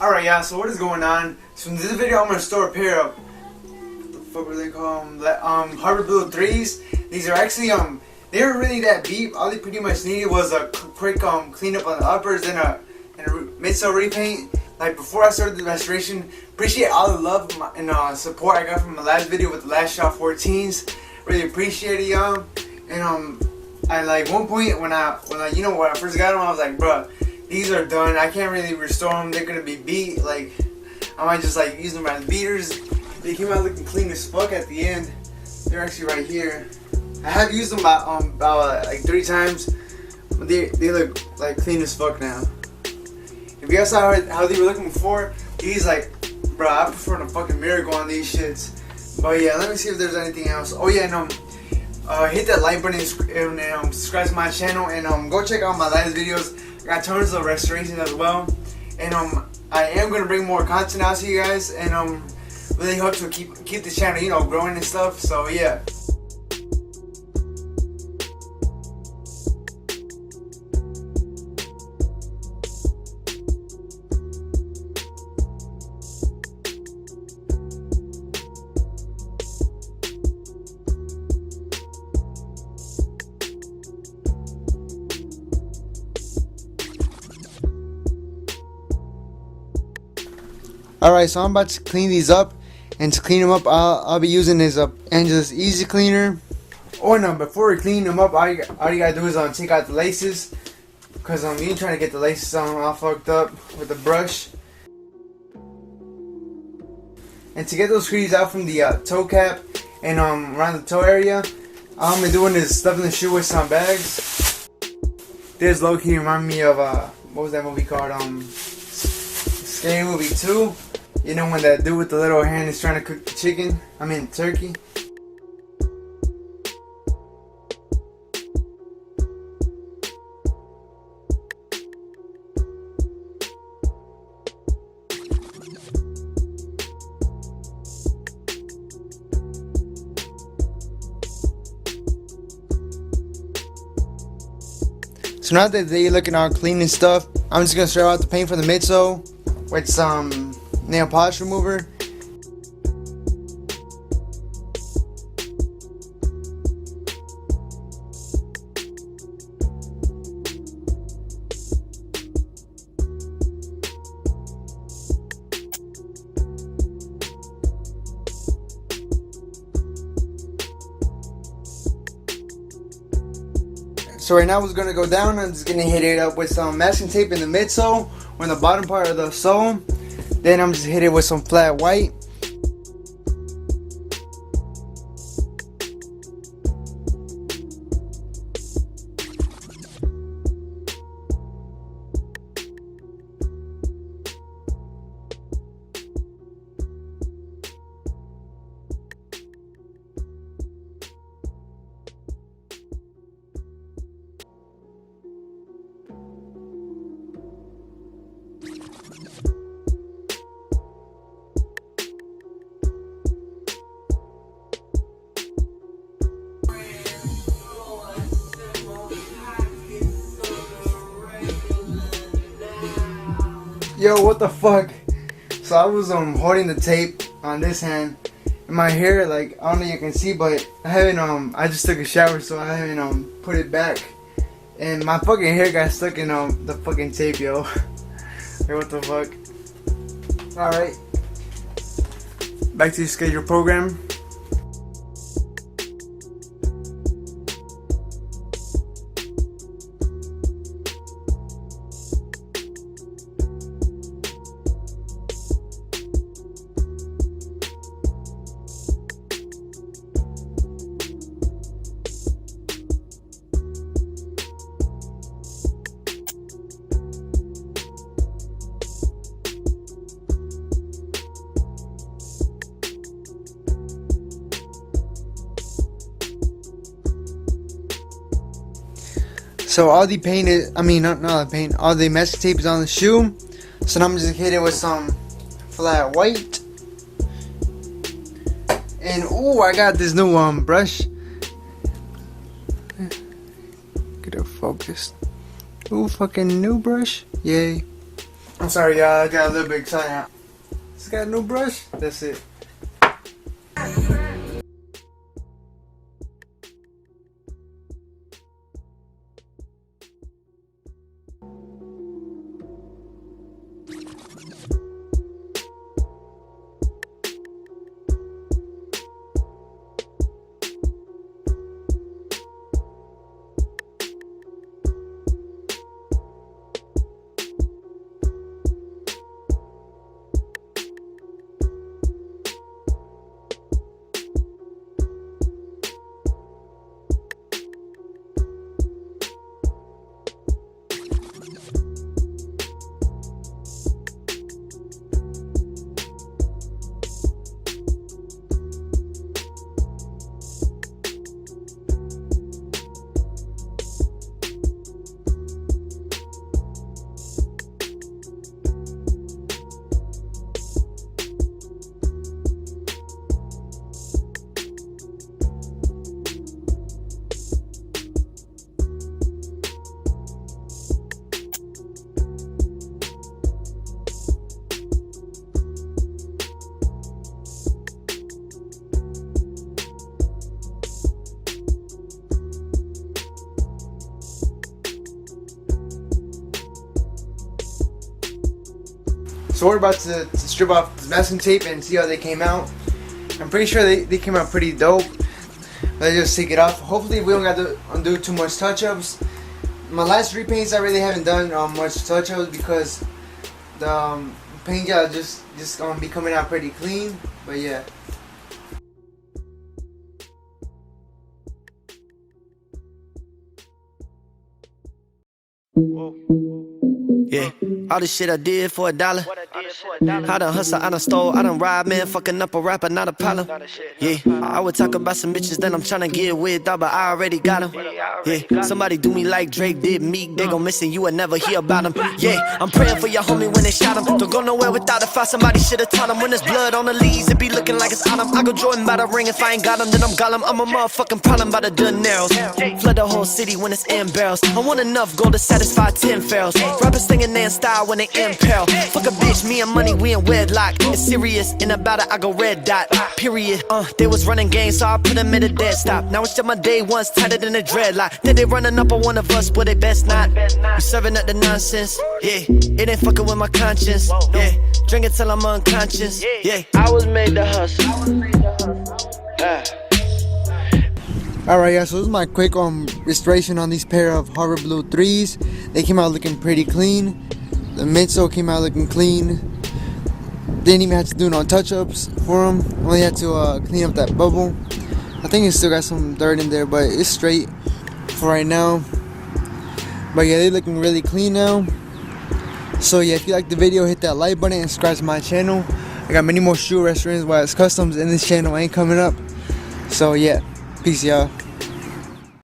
Alright, yeah, so what is going on? So in this video I'm going to store a pair of, what the fuck were they called? Harbor Blue 3s. These are actually, they weren't really that deep. All they pretty much needed was a quick cleanup on the uppers and a midsole repaint. Like before I started the restoration, appreciate all the love and support I got from my last video with the last shot 14s. Really appreciate it, y'all. And I like one point when I first got them, I was like, bruh, these are done. I can't really restore them. They're gonna be beat. Like I might just like use them as beaters. They came out looking clean as fuck at the end. They're actually right here. I have used them about like 3 times, but they look like clean as fuck now. If you guys saw how they were looking before, these like, bro, I prefer the fucking miracle on these shits. But yeah, let me see if there's anything else. Oh yeah, and hit that like button and subscribe to my channel, and go check out my latest videos. I got tons of restorations as well, and I am gonna bring more content out to you guys, and really hope to keep the channel, growing and stuff. So yeah. Alright, so I'm about to clean these up, and to clean them up I'll be using this Angelus Easy Cleaner. Oh no, before we clean them up, all you gotta do is take out the laces, because you ain't trying to get the laces all fucked up with the brush. And to get those screws out from the toe cap and around the toe area, all I'm doing is stuffing the shoe with some bags. This low key remind me of what was that movie called? Scary Movie 2. You know when that dude with the little hand is trying to cook the turkey? So now that they're looking all clean and stuff, I'm just gonna start out the paint for the midsole with some nail polish remover. So right now what's gonna go down, I'm just gonna hit it up with some masking tape in the midsole or in the bottom part of the sole. Then I'm just hit it with some flat white. Yo, what the fuck? So I was holding the tape on this hand, and my hair, like, I don't know if you can see, but I haven't I just took a shower, so I haven't put it back, and my fucking hair got stuck in the fucking tape, yo. Hey, what the fuck? Alright, back to the schedule program. So all the paint is, not the paint, all the masking tape is on the shoe. So now I'm just hit it with some flat white. And oh, I got this new brush. Get it focused. Ooh, fucking new brush. Yay. I'm sorry, y'all. I got a little bit excited. Just got a new brush. That's it. So we're about to strip off the masking tape and see how they came out. I'm pretty sure they came out pretty dope. Let's just take it off. Hopefully we don't have to undo too much touch-ups. My last repaints I really haven't done much touch-ups because the paint job just gonna be coming out pretty clean. But yeah. Yeah, all this shit I did for $1. I done hustle, I done stole, I done robbed, man. Fucking up a rapper, not a problem. Yeah, I would talk about some bitches that I'm tryna get with, dog, but I already got them. Yeah, somebody do me like Drake did me. They gon' miss and you would never hear about them. Yeah, I'm praying for your homie when they shot him. Don't go nowhere without a fight, somebody should've taught him. When there's blood on the leaves, it be looking like it's autumn. I go Jordan by the ring, if I ain't got him, then I'm Gollum. I'm a motherfucking problem by the Daenerys. Flood the whole city when it's in barrels. I want enough gold to satisfy 10 pharaohs. Rappers singing their style when they impale. Fuck a bitch, me and money, we in wedlock. It's serious, in about it, I go red dot. Period. They was running games, so I put them at a dead stop. Now it's just my day ones tighter than a dreadlock. Then they running up on one of us, but they best not. You serving up the nonsense, yeah. It ain't fucking with my conscience, yeah. Drink it till I'm unconscious, yeah. I was made to hustle. Alright guys, so this is my quick restoration on these pair of Harbor Blue 3s. They came out looking pretty clean. The midsole came out looking clean. Didn't even have to do no touch-ups for them. Only had to clean up that bubble. I think it still got some dirt in there, but it's straight for right now. But yeah, they're looking really clean now. So yeah, if you like the video, hit that like button and subscribe to my channel. I got many more shoe restorations while it's customs in this channel ain't coming up. So yeah, peace y'all.